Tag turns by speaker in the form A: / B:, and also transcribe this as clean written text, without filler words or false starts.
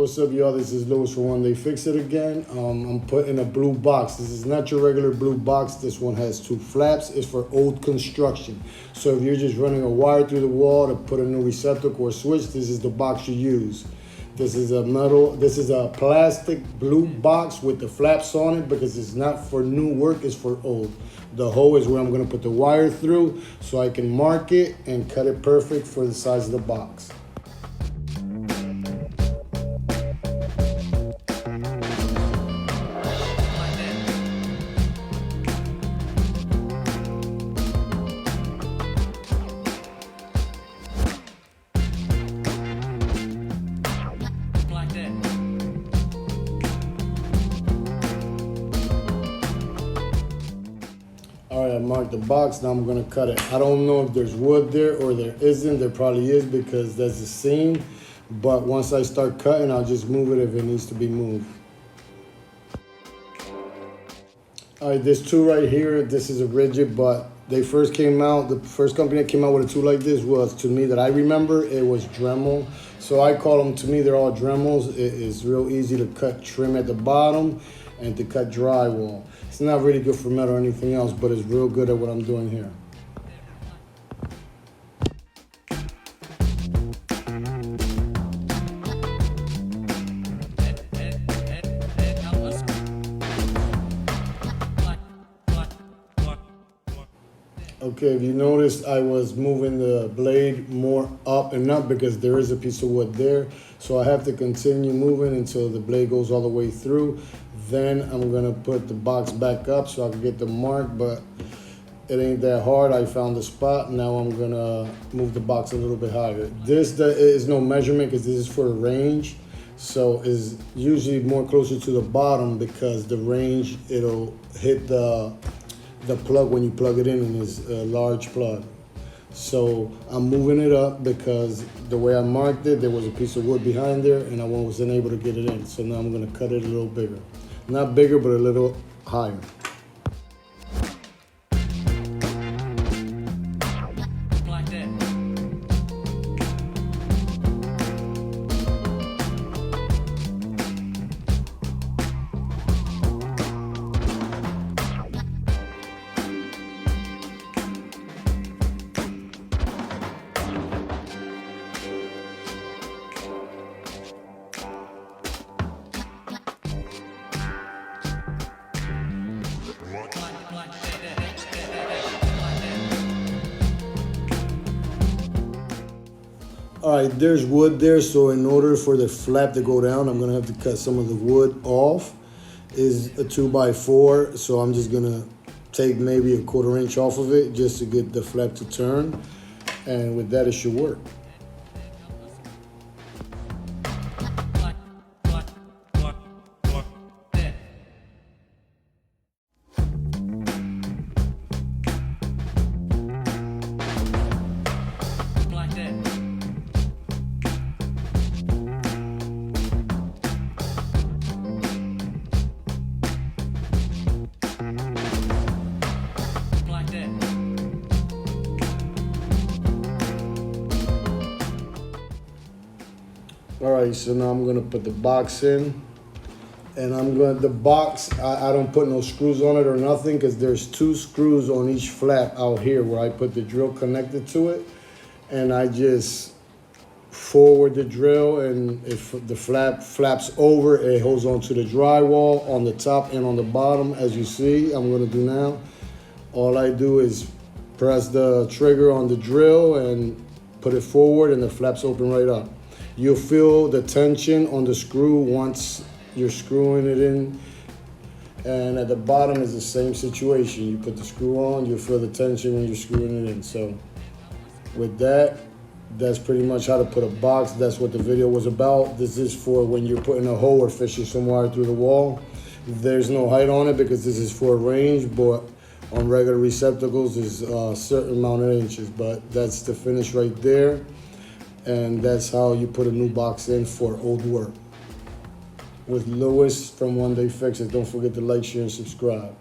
A: What's up, y'all? This is Louis from One Day Fix It again. I'm putting a blue box. This is not your regular blue box. This one has two flaps. It's for old construction. So if you're just running a wire through the wall to put a new receptacle or switch, this is the box you use. This is a plastic blue box with the flaps on it because it's not for new work, it's for old. The hole is where I'm gonna put the wire through so I can mark it and cut it perfect for the size of the box. All right, I marked the box, now I'm gonna cut it. I don't know if there's wood there or there isn't. There probably is because there's a seam. But once I start cutting, I'll just move it if it needs to be moved. All right, there's two right here. This is a rigid, but they first came out, the first company that came out with a tool like this was, to me, that I remember, it was Dremel. So I call them, to me, they're all Dremels. It is real easy to cut trim at the bottom and to cut drywall. It's not really good for metal or anything else, but it's real good at what I'm doing here. Okay, if you noticed, I was moving the blade more up and up because there is a piece of wood there. So I have to continue moving until the blade goes all the way through. Then I'm gonna put the box back up so I can get the mark, but it ain't that hard. I found the spot. Now I'm gonna move the box a little bit higher. This is no measurement because this is for a range. So it's usually more closer to the bottom because the range, it'll hit the plug when you plug it in, and it's a large plug. So I'm moving it up because the way I marked it, there was a piece of wood behind there and I wasn't able to get it in. So now I'm gonna cut it a little bigger. Not bigger, but a little higher. All right, there's wood there, so in order for the flap to go down, I'm gonna have to cut some of the wood off. Is a 2x4, so I'm just gonna take maybe a 1/4 inch off of it just to get the flap to turn, and with that it should work. All right, so now I'm gonna put the box in, and the box, I don't put no screws on it or nothing because there's 2 screws on each flap out here where I put the drill connected to it, and I just forward the drill, and if the flap flaps over, it holds onto the drywall on the top and on the bottom, as you see I'm gonna do now. All I do is press the trigger on the drill and put it forward, and the flaps open right up. You'll feel the tension on the screw once you're screwing it in. And at the bottom is the same situation. You put the screw on, you'll feel the tension when you're screwing it in. So with that, that's pretty much how to put a box. That's what the video was about. This is for when you're putting a hole or fishing some wire through the wall. There's no height on it because this is for a range, but on regular receptacles there's a certain amount of inches. But that's the finish right there. And that's how you put a new box in for old work. With Louis from One Day Fix It. Don't forget to like, share, and subscribe.